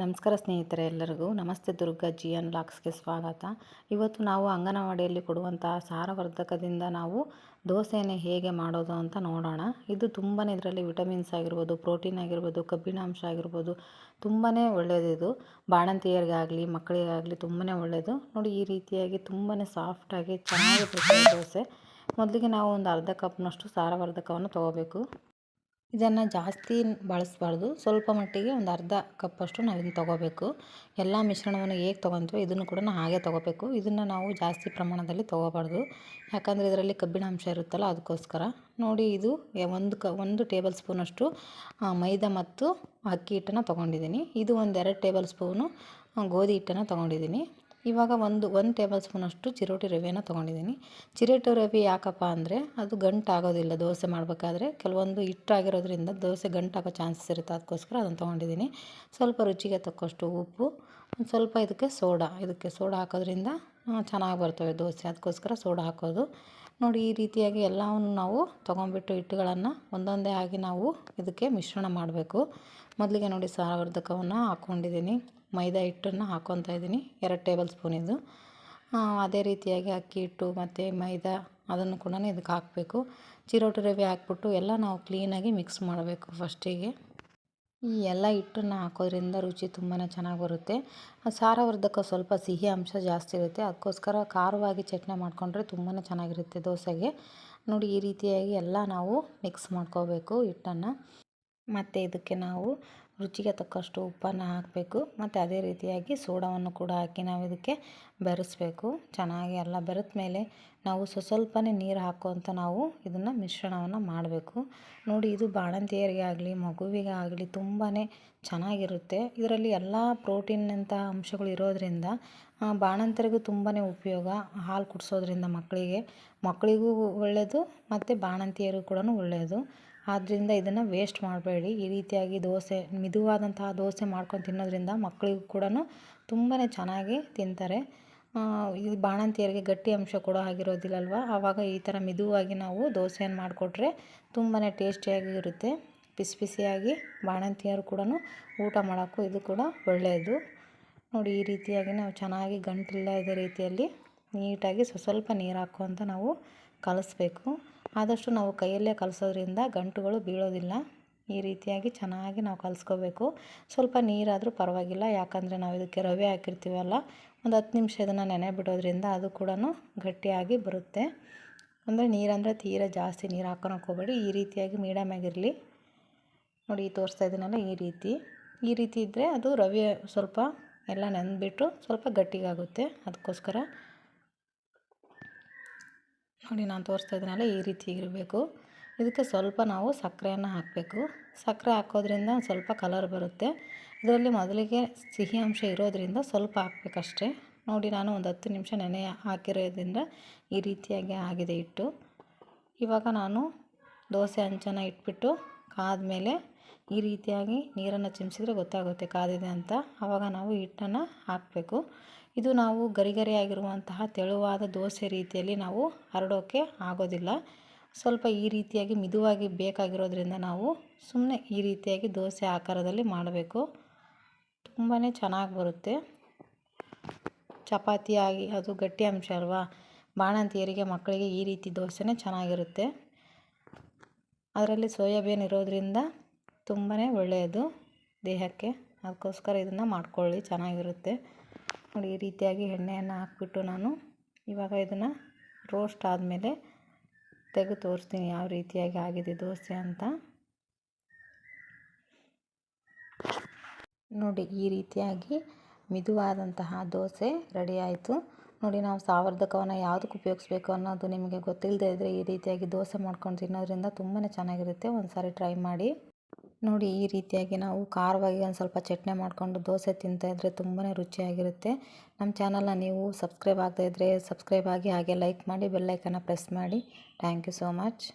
ನಮಸ್ಕಾರ ಸ್ನೇಹಿತರೆ, ಎಲ್ಲರಿಗೂ ನಮಸ್ತೆ. ದುರ್ಗಾ GN ವ್ಲಾಗ್ಸ್ಗೆ ಸ್ವಾಗತ. ಇವತ್ತು ನಾವು ಅಂಗನವಾಡಿಯಲ್ಲಿ ಕೊಡುವಂತಹ ಸಾರವರ್ಧಕದಿಂದ ನಾವು ದೋಸೆಯನ್ನು ಹೇಗೆ ಮಾಡೋದು ಅಂತ ನೋಡೋಣ. ಇದು ತುಂಬಾ ಇದರಲ್ಲಿ ವಿಟಮಿನ್ಸ್ ಆಗಿರ್ಬೋದು, ಪ್ರೋಟೀನ್ ಆಗಿರ್ಬೋದು, ಕಬ್ಬಿಣಾಂಶ ಆಗಿರ್ಬೋದು, ತುಂಬಾ ಒಳ್ಳೆಯದು. ಇದು ಬಾಣಂತಿಯರಿಗಾಗಲಿ ಮಕ್ಕಳಿಗಾಗಲಿ ತುಂಬಾ ಒಳ್ಳೆಯದು. ನೋಡಿ, ಈ ರೀತಿಯಾಗಿ ತುಂಬಾ ಸಾಫ್ಟಾಗಿ ಚೆನ್ನಾಗಿ ಬರ್ತದೆ ದೋಸೆ. ಮೊದಲಿಗೆ ನಾವು ಒಂದು ಅರ್ಧ ಕಪ್ನಷ್ಟು ಸಾರವರ್ಧಕವನ್ನು ತೊಗೋಬೇಕು. ಇದನ್ನು ಜಾಸ್ತಿ ಬಳಸಬಾರ್ದು, ಸ್ವಲ್ಪ ಮಟ್ಟಿಗೆ ಒಂದು ಅರ್ಧ ಕಪ್ಪಷ್ಟು ನಾವಿದನ್ನು ತೊಗೋಬೇಕು. ಎಲ್ಲ ಮಿಶ್ರಣವನ್ನು ಹೇಗೆ ತೊಗೊತೀವೋ ಇದನ್ನು ಕೂಡ ಹಾಗೆ ತೊಗೋಬೇಕು. ಇದನ್ನು ನಾವು ಜಾಸ್ತಿ ಪ್ರಮಾಣದಲ್ಲಿ ತೊಗೋಬಾರ್ದು, ಯಾಕಂದರೆ ಇದರಲ್ಲಿ ಕಬ್ಬಿಣಾಂಶ ಇರುತ್ತಲ್ಲ, ಅದಕ್ಕೋಸ್ಕರ. ನೋಡಿ, ಇದು ಒಂದು ಟೇಬಲ್ ಸ್ಪೂನಷ್ಟು ಮೈದಾ ಮತ್ತು ಅಕ್ಕಿ ಹಿಟ್ಟನ್ನು ತೊಗೊಂಡಿದ್ದೀನಿ. ಇದು ಒಂದು 2 ಟೇಬಲ್ ಸ್ಪೂನು ಗೋಧಿ ಹಿಟ್ಟನ್ನು ತೊಗೊಂಡಿದ್ದೀನಿ. ಇವಾಗ ಒಂದು ಟೇಬಲ್ ಸ್ಪೂನಷ್ಟು ಚಿರೋಟಿ ರವೆಯನ್ನು ತೊಗೊಂಡಿದ್ದೀನಿ. ಚಿರೋಟಿ ರವೆ ಯಾಕಪ್ಪ ಅಂದರೆ ಅದು ಗಂಟಾಗೋದಿಲ್ಲ ದೋಸೆ ಮಾಡಬೇಕಾದ್ರೆ. ಕೆಲವೊಂದು ಹಿಟ್ಟಾಗಿರೋದ್ರಿಂದ ದೋಸೆ ಗಂಟಾಗೋ ಚಾನ್ಸಸ್ ಇರುತ್ತೆ, ಅದಕ್ಕೋಸ್ಕರ ಅದನ್ನು ತೊಗೊಂಡಿದ್ದೀನಿ. ಸ್ವಲ್ಪ ರುಚಿಗೆ ತಕ್ಕಷ್ಟು ಉಪ್ಪು, ಒಂದು ಸ್ವಲ್ಪ ಇದಕ್ಕೆ ಸೋಡಾ ಹಾಕೋದ್ರಿಂದ ಚೆನ್ನಾಗಿ ಬರ್ತವೆ ದೋಸೆ, ಅದಕ್ಕೋಸ್ಕರ ಸೋಡಾ ಹಾಕೋದು. ನೋಡಿ, ಈ ರೀತಿಯಾಗಿ ಎಲ್ಲವನ್ನು ನಾವು ತೊಗೊಂಡ್ಬಿಟ್ಟು ಹಿಟ್ಟುಗಳನ್ನು ಒಂದೊಂದೇ ಆಗಿ ನಾವು ಇದಕ್ಕೆ ಮಿಶ್ರಣ ಮಾಡಬೇಕು. ಮೊದಲಿಗೆ ನೋಡಿ, ಸಾರವರ್ಧಕವನ್ನು ಹಾಕ್ಕೊಂಡಿದ್ದೀನಿ. ಮೈದಾ ಹಿಟ್ಟನ್ನು ಹಾಕ್ಕೊತಾ ಇದ್ದೀನಿ, 2 ಟೇಬಲ್ ಸ್ಪೂನ್ ಇದು. ಅದೇ ರೀತಿಯಾಗಿ ಅಕ್ಕಿ ಹಿಟ್ಟು ಮತ್ತು ಮೈದಾ ಅದನ್ನು ಕೂಡ ಇದಕ್ಕೆ ಹಾಕಬೇಕು. ಚಿರೋಟಿ ರವೆ ಹಾಕ್ಬಿಟ್ಟು ಎಲ್ಲ ನಾವು ಕ್ಲೀನಾಗಿ ಮಿಕ್ಸ್ ಮಾಡಬೇಕು ಫಸ್ಟಿಗೆ. ಈ ಎಲ್ಲ ಹಿಟ್ಟನ್ನು ಹಾಕೋದ್ರಿಂದ ರುಚಿ ತುಂಬಾ ಚೆನ್ನಾಗಿ ಬರುತ್ತೆ. ಸಾರವರ್ಧಕ ಸ್ವಲ್ಪ ಸಿಹಿ ಅಂಶ ಜಾಸ್ತಿ ಇರುತ್ತೆ, ಅದಕ್ಕೋಸ್ಕರ ಖಾರವಾಗಿ ಚಟ್ನಿ ಮಾಡಿಕೊಂಡ್ರೆ ತುಂಬಾ ಚೆನ್ನಾಗಿರುತ್ತೆ ದೋಸೆಗೆ. ನೋಡಿ, ಈ ರೀತಿಯಾಗಿ ಎಲ್ಲ ನಾವು ಮಿಕ್ಸ್ ಮಾಡ್ಕೋಬೇಕು ಹಿಟ್ಟನ್ನು. ಮತ್ತು ಇದಕ್ಕೆ ನಾವು ರುಚಿಗೆ ತಕ್ಕಷ್ಟು ಉಪ್ಪನ್ನು ಹಾಕಬೇಕು. ಮತ್ತು ಅದೇ ರೀತಿಯಾಗಿ ಸೋಡಾವನ್ನು ಕೂಡ ಹಾಕಿ ನಾವು ಇದಕ್ಕೆ ಬೆರೆಸಬೇಕು. ಚೆನ್ನಾಗಿ ಎಲ್ಲ ಬೆರೆತ ಮೇಲೆ ನಾವು ಸ್ವಲ್ಪನೇ ನೀರು ಹಾಕುವಂತ ನಾವು ಇದನ್ನು ಮಿಶ್ರಣವನ್ನು ಮಾಡಬೇಕು. ನೋಡಿ, ಇದು ಬಾಣಂತಿಯರಿಗೆ ಆಗಲಿ ಮಗುವಿಗೆ ಆಗಲಿ ತುಂಬಾ ಚೆನ್ನಾಗಿರುತ್ತೆ. ಇದರಲ್ಲಿ ಎಲ್ಲ ಪ್ರೋಟೀನ್ನಂಥ ಅಂಶಗಳು ಇರೋದರಿಂದ ಬಾಣಂತರಿಗೂ ತುಂಬಾ ಉಪಯೋಗ. ಹಾಲು ಕುಡಿಸೋದ್ರಿಂದ ಮಕ್ಕಳಿಗೂ ಒಳ್ಳೆಯದು ಮತ್ತು ಬಾಣಂತಿಯರಿಗೂ ಕೂಡ ಒಳ್ಳೆಯದು. ಆದ್ದರಿಂದ ಇದನ್ನು ವೇಸ್ಟ್ ಮಾಡಬೇಡಿ. ಈ ರೀತಿಯಾಗಿ ಮಿದುವಾದಂತಹ ದೋಸೆ ಮಾಡ್ಕೊಂಡು ತಿನ್ನೋದ್ರಿಂದ ಮಕ್ಕಳಿಗೂ ಕೂಡ ತುಂಬಾ ಚೆನ್ನಾಗಿ ತಿಂತಾರೆ. ಇದು ಬಾಣಂತಿಯರಿಗೆ ಗಟ್ಟಿ ಅಂಶ ಕೂಡ ಆಗಿರೋದಿಲ್ಲಲ್ವ, ಆವಾಗ ಈ ಥರ ಮಿದುವಾಗಿ ನಾವು ದೋಸೆಯನ್ನು ಮಾಡಿಕೊಟ್ರೆ ತುಂಬಾ ಟೇಸ್ಟಿಯಾಗಿ ಇರುತ್ತೆ. ಬಿಸಿ ಬಿಸಿಯಾಗಿ ಬಾಣಂತಿಯರು ಕೂಡ ಊಟ ಮಾಡೋಕ್ಕೂ ಇದು ಕೂಡ ಒಳ್ಳೆಯದು. ನೋಡಿ, ಈ ರೀತಿಯಾಗಿ ನಾವು ಚೆನ್ನಾಗಿ ಗಂಟಿಲ್ಲದ ರೀತಿಯಲ್ಲಿ ನೀಟಾಗಿ ಸ್ವಲ್ಪ ನೀರು ಹಾಕ್ಕೊಂತ ನಾವು ಕಲಿಸ್ಬೇಕು. ಆದಷ್ಟು ನಾವು ಕೈಯಲ್ಲೇ ಕಲಸೋದ್ರಿಂದ ಗಂಟುಗಳು ಬೀಳೋದಿಲ್ಲ. ಈ ರೀತಿಯಾಗಿ ಚೆನ್ನಾಗಿ ನಾವು ಕಲಿಸ್ಕೋಬೇಕು. ಸ್ವಲ್ಪ ನೀರಾದರೂ ಪರವಾಗಿಲ್ಲ, ಯಾಕಂದರೆ ನಾವು ಇದಕ್ಕೆ ರವೆ ಹಾಕಿರ್ತೀವಲ್ಲ, ಒಂದು 10 ನಿಮಿಷ ಇದನ್ನು ನೆನೆ ಬಿಡೋದ್ರಿಂದ ಅದು ಕೂಡ ಗಟ್ಟಿಯಾಗಿ ಬರುತ್ತೆ. ಅಂದರೆ ತೀರಾ ಜಾಸ್ತಿ ನೀರು ಹಾಕೋಳಕ್ಕೆ ಹೋಗಬೇಡಿ, ಈ ರೀತಿಯಾಗಿ ಮೀಡಿಯಮ್ ಆಗಿರಲಿ. ನೋಡಿ, ತೋರಿಸ್ತಾ ಇದ್ದೀನಲ್ಲ, ಈ ರೀತಿ ಇದ್ದರೆ ಅದು ರವೆ ಸ್ವಲ್ಪ ಎಲ್ಲ ನೆಂದ್ಬಿಟ್ಟು ಸ್ವಲ್ಪ ಗಟ್ಟಿಗಾಗುತ್ತೆ, ಅದಕ್ಕೋಸ್ಕರ. ನೋಡಿ, ನಾನು ತೋರಿಸ್ತಾ ಇದ್ದೀನಲ್ಲ, ಈ ರೀತಿ ಇರಬೇಕು. ಇದಕ್ಕೆ ಸ್ವಲ್ಪ ನಾವು ಸಕ್ಕರೆಯನ್ನು ಹಾಕಬೇಕು. ಸಕ್ಕರೆ ಹಾಕೋದ್ರಿಂದ ಸ್ವಲ್ಪ ಕಲರ್ ಬರುತ್ತೆ. ಇದರಲ್ಲಿ ಮೊದಲಿಗೆ ಸಿಹಿ ಅಂಶ ಇರೋದ್ರಿಂದ ಸ್ವಲ್ಪ ಹಾಕಬೇಕಷ್ಟೇ. ನೋಡಿ, ನಾನು ಒಂದು 10 ನಿಮಿಷ ನೆನೆ ಹಾಕಿರೋದ್ರಿಂದ ಈ ರೀತಿಯಾಗಿ ಆಗಿದೆ ಹಿಟ್ಟು. ಇವಾಗ ನಾನು ದೋಸೆ ಹಂಚನ್ನು ಇಟ್ಬಿಟ್ಟು ಕಾದ್ಮೇಲೆ ಈ ರೀತಿಯಾಗಿ ನೀರನ್ನು ಚಿಮ್ಮಿಸಿದ್ರೆ ಗೊತ್ತಾಗುತ್ತೆ ಕಾದಿದೆ ಅಂತ. ಆವಾಗ ನಾವು ಹಿಟ್ಟನ್ನು ಹಾಕಬೇಕು. ಇದು ನಾವು ಗರಿಗರಿಯಾಗಿರುವಂತಹ ತೆಳುವಾದ ದೋಸೆ ರೀತಿಯಲ್ಲಿ ನಾವು ಹರಡೋಕ್ಕೆ ಆಗೋದಿಲ್ಲ. ಸ್ವಲ್ಪ ಈ ರೀತಿಯಾಗಿ ಮಿದುವಾಗಿ ಬೇಕಾಗಿರೋದ್ರಿಂದ ನಾವು ಸುಮ್ಮನೆ ಈ ರೀತಿಯಾಗಿ ದೋಸೆ ಆಕಾರದಲ್ಲಿ ಮಾಡಬೇಕು. ತುಂಬಾ ಚೆನ್ನಾಗಿ ಬರುತ್ತೆ. ಚಪಾತಿಯಾಗಿ ಅದು ಗಟ್ಟಿ ಅಂಶ ಅಲ್ವಾ, ಬಾಣಂತಿಯರಿಗೆ ಮಕ್ಕಳಿಗೆ ಈ ರೀತಿ ದೋಸೆನೇ ಚೆನ್ನಾಗಿರುತ್ತೆ. ಅದರಲ್ಲಿ ಸೋಯಾಬೀನ್ ಇರೋದ್ರಿಂದ ತುಂಬಾ ಒಳ್ಳೆಯದು ದೇಹಕ್ಕೆ, ಅದಕ್ಕೋಸ್ಕರ ಇದನ್ನು ಮಾಡ್ಕೊಳ್ಳಿ, ಚೆನ್ನಾಗಿರುತ್ತೆ. ನೋಡಿ, ಈ ರೀತಿಯಾಗಿ ಎಣ್ಣೆಯನ್ನು ಹಾಕ್ಬಿಟ್ಟು ನಾನು ಇವಾಗ ಇದನ್ನು ರೋಸ್ಟ್ ಆದಮೇಲೆ ತೆಗೆದು ತೋರಿಸ್ತೀನಿ ಯಾವ ರೀತಿಯಾಗಿ ಆಗಿದೆ ದೋಸೆ ಅಂತ. ನೋಡಿ, ಈ ರೀತಿಯಾಗಿ ಮಿದುವಾದಂತಹ ದೋಸೆ ರೆಡಿ ಆಯಿತು. ನೋಡಿ, ನಾವು ಸಾರವರ್ಧಕವನ್ನು ಯಾವುದಕ್ಕೆ ಉಪಯೋಗಿಸ್ಬೇಕು ಅನ್ನೋದು ನಿಮಗೆ ಗೊತ್ತಿಲ್ಲದೆ ಇದ್ದರೆ ಈ ರೀತಿಯಾಗಿ ದೋಸೆ ಮಾಡ್ಕೊಂಡು ತಿನ್ನೋದ್ರಿಂದ ತುಂಬಾ ಚೆನ್ನಾಗಿರುತ್ತೆ. ಒಂದು ಸಾರಿ ಟ್ರೈ ಮಾಡಿ. ನೋಡಿ, ಈ ರೀತಿಯಾಗಿ ನಾವು ಖಾರವಾಗಿ ಒಂದು ಸ್ವಲ್ಪ ಚಟ್ನಿ ಮಾಡಿಕೊಂಡು ದೋಸೆ ತಿಂತಾಯಿದ್ರೆ ತುಂಬಾ ರುಚಿಯಾಗಿರುತ್ತೆ. ನಮ್ಮ ಚಾನಲ್ನ ನೀವು ಸಬ್ಸ್ಕ್ರೈಬ್ ಆಗದೇ ಇದ್ದರೆ ಸಬ್ಸ್ಕ್ರೈಬ್ ಆಗಿ, ಹಾಗೆ ಲೈಕ್ ಮಾಡಿ, ಬೆಲ್ ಐಕನ್ನ ಪ್ರೆಸ್ ಮಾಡಿ. Thank you so much.